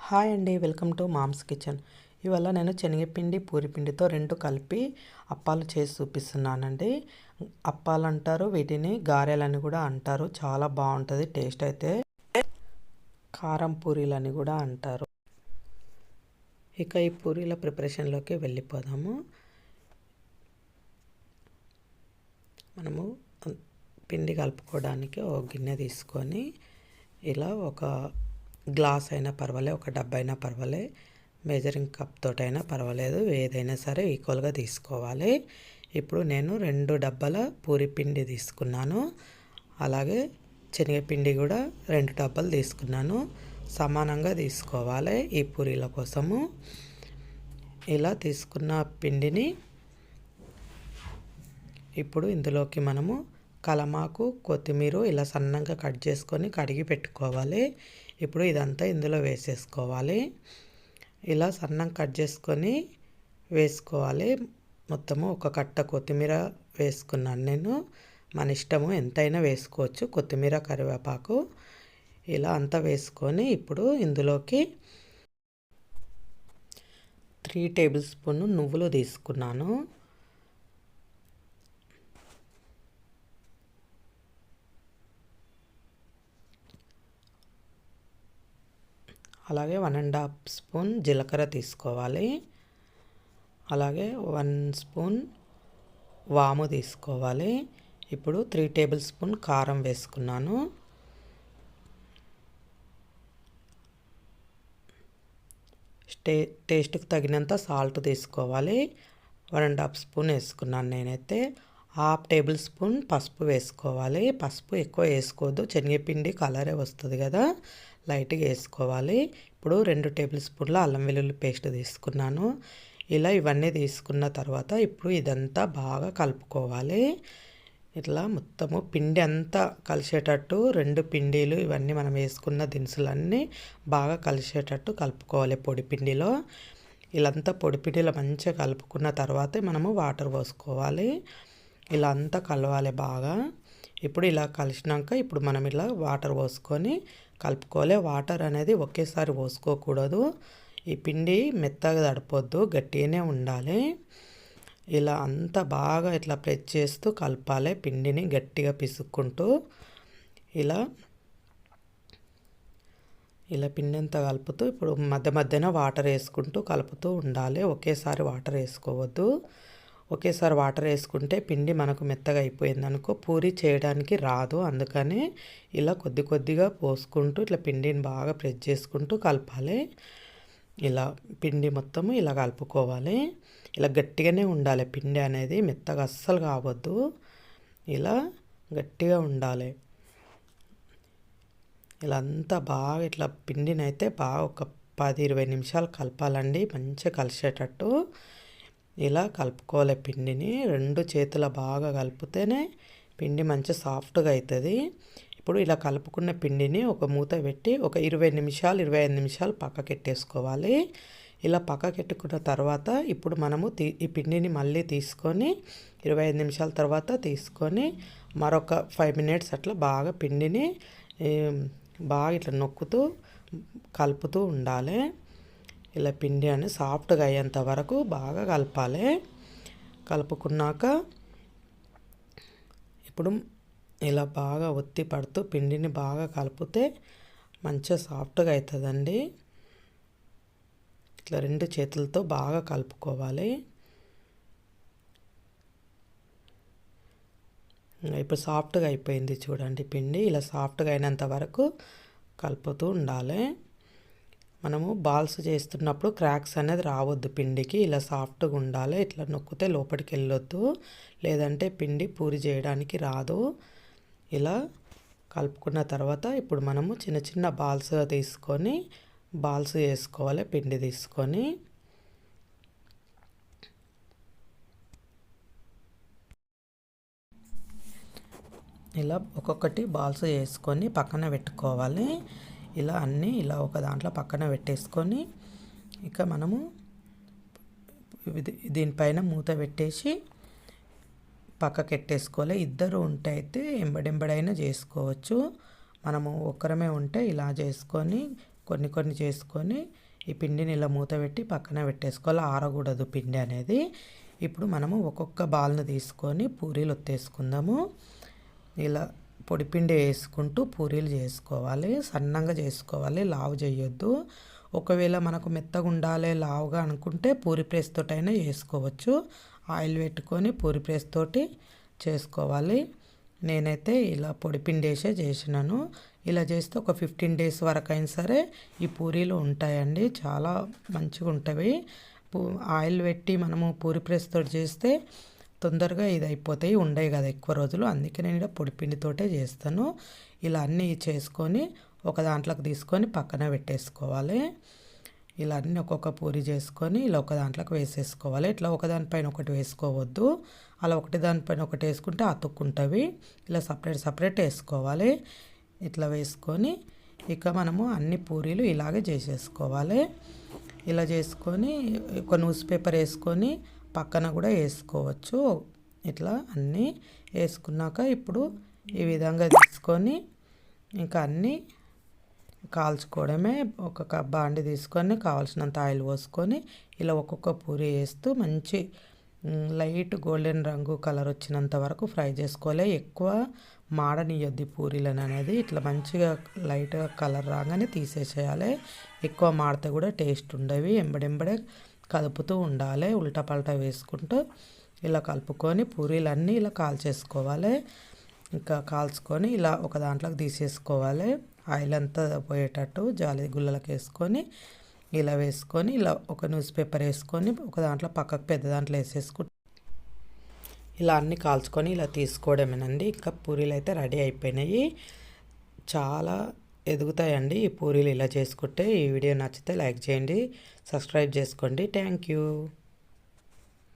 Hi అండి, welcome to moms kitchen. ఇవాళ నేను శనగపిండి పూరిపిండితో రెండు కలిపి అప్పాలు చేసి చూపిస్తున్నానండి. అప్పాలు అంటారు, వీటిని గారెలని కూడా అంటారు. చాలా బాగుంటుంది టేస్ట్. అయితే కారం పూరీలని కూడా అంటారు. ఇక ఈ పూరీల ప్రిపరేషన్లోకి వెళ్ళిపోదాము. మనము పిండి కలుపుకోవడానికి ఒక గిన్నె తీసుకొని ఇలా ఒక గ్లాస్ అయినా పర్వాలేదు, ఒక డబ్బా అయినా పర్వాలేదు, మెజరింగ్ కప్ తోటైనా పర్వాలేదు, ఏదైనా సరే ఈక్వల్గా తీసుకోవాలి. ఇప్పుడు నేను 2 డబ్బాల పూరి పిండి తీసుకున్నాను. అలాగే శనగపిండి కూడా 2 డబ్బాలు తీసుకున్నాను. సమానంగా తీసుకోవాలి ఈ పూరీల కోసము. ఇలా తీసుకున్న పిండిని ఇప్పుడు ఇందులోకి మనము కలమాకు, కొత్తిమీర ఇలా సన్నంగా కట్ చేసుకొని కడిగి పెట్టుకోవాలి. ఇప్పుడు ఇదంతా ఇందులో వేసేసుకోవాలి. ఇలా సన్నంగా కట్ చేసుకొని వేసుకోవాలి. మొత్తము ఒక కట్ట కొత్తిమీర వేసుకున్నాను నేను. మన ఇష్టము, ఎంతైనా వేసుకోవచ్చు కొత్తిమీర, కరివేపాకు. ఇలా అంతా వేసుకొని ఇప్పుడు ఇందులోకి 3 టేబుల్ స్పూన్ నువ్వులు తీసుకున్నాను. అలాగే 1½ స్పూన్ జీలకర్ర తీసుకోవాలి. అలాగే 1 స్పూన్ వాము తీసుకోవాలి. ఇప్పుడు 3 టేబుల్ స్పూన్ కారం వేసుకున్నాను. టేస్ట్కి తగినంత సాల్ట్ తీసుకోవాలి. 1½ స్పూన్ వేసుకున్నాను నేనైతే. 1/2 టేబుల్ స్పూన్ పసుపు వేసుకోవాలి. పసుపు ఎక్కువ వేసుకోవద్దు, శనగపిండి కలరే వస్తుంది కదా, లైట్గా వేసుకోవాలి. ఇప్పుడు 2 టేబుల్ స్పూన్ల అల్లం వెల్లుల్లి పేస్ట్ తీసుకున్నాను. ఇలా ఇవన్నీ తీసుకున్న తర్వాత ఇప్పుడు ఇదంతా బాగా కలుపుకోవాలి. ఇట్లా మొత్తము పిండి అంతా కలిసేటట్టు 2 పిండిలు ఇవన్నీ మనం వేసుకున్న దినుసులన్నీ బాగా కలిసేటట్టు కలుపుకోవాలి పొడి పిండిలో. ఇలాంతా పొడి పిండిలో మంచిగా కలుపుకున్న తర్వాతే మనము వాటర్ పోసుకోవాలి. ఇలా అంతా కలవాలి బాగా. ఇప్పుడు ఇలా కలిసినాక ఇప్పుడు మనం ఇలా వాటర్ పోసుకొని కలుపుకోవాలి. వాటర్ అనేది ఒకేసారి పోసుకోకూడదు. ఈ పిండి మెత్తగా తడిపోద్దు, గట్టిగానే ఉండాలి. ఇలా అంతా బాగా ఇట్లా ప్రెస్ చేస్తూ కలపాలి. పిండిని గట్టిగా పిసుక్కుంటూ ఇలా పిండి అంతా కలుపుతూ ఇప్పుడు మధ్య మధ్యన వాటర్ వేసుకుంటూ కలుపుతూ ఉండాలి. ఒకేసారి వాటర్ వేసుకోవద్దు. ఒకేసారి వాటర్ వేసుకుంటే పిండి మనకు మెత్తగా అయిపోయింది అనుకో, పూరి చేయడానికి రాదు. అందుకని ఇలా కొద్ది కొద్దిగా పోసుకుంటూ ఇట్లా పిండిని బాగా ప్రెస్ చేసుకుంటూ కలపాలి. ఇలా పిండి మొత్తము ఇలా కలుపుకోవాలి. ఇలా గట్టిగానే ఉండాలి పిండి అనేది, మెత్తగా అస్సలు కావద్దు. ఇలా గట్టిగా ఉండాలి. ఇలా అంతా బాగా ఇట్లా పిండిని అయితే బాగా ఒక 10-20 నిమిషాలు కలపాలండి, మంచిగా కలిసేటట్టు. ఇలా కలుపుకోవాలి పిండిని. 2 చేతుల బాగా కలిపితేనే పిండి మంచి సాఫ్ట్గా అవుతుంది. ఇప్పుడు ఇలా కలుపుకున్న పిండిని ఒక మూత పెట్టి ఒక 20 నిమిషాలు 25 నిమిషాలు పక్కకెట్టేసుకోవాలి. ఇలా పక్కకెట్టుకున్న తర్వాత ఇప్పుడు మనము ఈ పిండిని మళ్ళీ తీసుకొని 25 నిమిషాల తర్వాత తీసుకొని మరొక 5 మినిట్స్ అట్లా బాగా పిండిని బాగా ఇట్లా నొక్కుతూ కలుపుతూ ఉండాలి. ఇలా పిండి అని సాఫ్ట్గా అయ్యేంత వరకు బాగా కలపాలి. కలుపుకున్నాక ఇప్పుడు ఇలా బాగా ఒత్తి పడుతూ పిండిని బాగా కలిపితే మంచిగా సాఫ్ట్గా అవుతుందండి. ఇట్లా 2 చేతులతో బాగా కలుపుకోవాలి. ఇప్పుడు సాఫ్ట్గా అయిపోయింది చూడండి పిండి. ఇలా సాఫ్ట్గా అయినంత వరకు కలుపుతూ ఉండాలి. మనము బాల్స్ చేస్తున్నప్పుడు క్రాక్స్ అనేది రావద్దు పిండికి. ఇలా సాఫ్ట్గా ఉండాలి. ఇట్లా నొక్కితే లోపలికి వెళ్ళొద్దు, లేదంటే పిండి పూరి చేయడానికి రాదు. ఇలా కలుపుకున్న తర్వాత ఇప్పుడు మనము చిన్న చిన్న బాల్స్ తీసుకొని బాల్స్ వేసుకోవాలి. పిండి తీసుకొని ఇలా ఒక్కొక్కటి బాల్స్ వేసుకొని పక్కన పెట్టుకోవాలి. ఇలా అన్నీ ఇలా ఒక దాంట్లో పక్కన పెట్టేసుకొని ఇక మనము దీనిపైన మూత పెట్టేసి పక్కకెట్టేసుకోవాలి. ఇద్దరు ఉంటే అయితే ఎంబడెంబడైనా చేసుకోవచ్చు. మనము ఒక్కరమే ఉంటే ఇలా చేసుకొని కొన్ని కొన్ని చేసుకొని ఈ పిండిని ఇలా మూత పెట్టి పక్కన పెట్టేసుకోవాలి. ఆరకూడదు పిండి అనేది. ఇప్పుడు మనము ఒక్కొక్క బాల్ని తీసుకొని పూరీలు ఒత్తేసుకుందాము. ఇలా పొడి పిండి వేసుకుంటూ పూరీలు చేసుకోవాలి. సన్నంగా చేసుకోవాలి, లావు చేయొద్దు. ఒకవేళ మనకు మెత్తగా ఉండాలి లావుగా అనుకుంటే పూరి ప్రెస్ తోటైనా చేసుకోవచ్చు. ఆయిల్ పెట్టుకొని పూరి ప్రెస్ తోటి చేసుకోవాలి. నేనైతే ఇలా పొడి పిండి వేసే చేసినాను. ఇలా చేస్తే ఒక 15 డేస్ వరకు అయినా సరే ఈ పూరీలు ఉంటాయండి. చాలా మంచిగా ఉంటాయి. ఆయిల్ పెట్టి మనము పూరి ప్రెస్ తోటి చేస్తే తొందరగా ఇది అయిపోతాయి, ఉండవు కదా ఎక్కువ రోజులు. అందుకే నేను ఇక్కడ పొడి పిండితోటే చేస్తాను. ఇలా అన్నీ చేసుకొని ఒక దాంట్లోకి తీసుకొని పక్కన పెట్టేసుకోవాలి. ఇలా అన్నీ ఒక్కొక్క పూరి చేసుకొని ఇలా ఒక దాంట్లోకి వేసేసుకోవాలి. ఇట్లా ఒకదానిపైన ఒకటి వేసుకోవద్దు. అలా ఒకటి దానిపైన ఒకటి వేసుకుంటే అతుక్కుంటవి. ఇలా సపరేట్ వేసుకోవాలి. ఇట్లా వేసుకొని ఇక మనము అన్ని పూరీలు ఇలాగే చేసేసుకోవాలి. ఇలా చేసుకొని ఒక న్యూస్ పేపర్ వేసుకొని పక్కన కూడా వేసుకోవచ్చు. ఇట్లా అన్నీ వేసుకున్నాక ఇప్పుడు ఈ విధంగా తీసుకొని ఇంకా అన్నీ కాల్చుకోవడమే. ఒక బాండి తీసుకొని కావాల్సినంత ఆయిల్ పోసుకొని ఇలా ఒక్కొక్క పూరి వేస్తూ మంచి లైట్ గోల్డెన్ రంగు కలర్ వచ్చినంత వరకు ఫ్రై చేసుకోవాలి. ఎక్కువ మాడనియొద్దు పూరీలను అనేది. ఇట్లా మంచిగా లైట్గా కలర్ రాగానే తీసేసేయాలి. ఎక్కువ మాడితే కూడా టేస్ట్ ఉండవి. ఎంబడెంబడే కదుపుతూ ఉండాలి, ఉల్టా పల్టా వేసుకుంటూ ఇలా కలుపుకొని పూరీలన్నీ ఇలా కాల్చేసుకోవాలి. ఇంకా కాల్చుకొని ఇలా ఒక దాంట్లోకి తీసేసుకోవాలి. ఆయిల్ అంతా పోయేటట్టు జాలి గుల్లలకు వేసుకొని ఇలా వేసుకొని ఇలా ఒక న్యూస్ పేపర్ వేసుకొని ఒక దాంట్లో పక్కకు పెద్ద దాంట్లో వేసేసుకుంటే ఇలా అన్నీ కాల్చుకొని ఇలా తీసుకోవడమేనండి. ఇంకా పూరీలు అయితే రెడీ అయిపోయినాయి. చాలా ఎదుగుతాయండి ఈ పూరీలు ఇలా చేసుకుంటే. ఈ వీడియో నచ్చితే లైక్ చేయండి, సబ్స్క్రైబ్ చేసుకోండి. Thank you.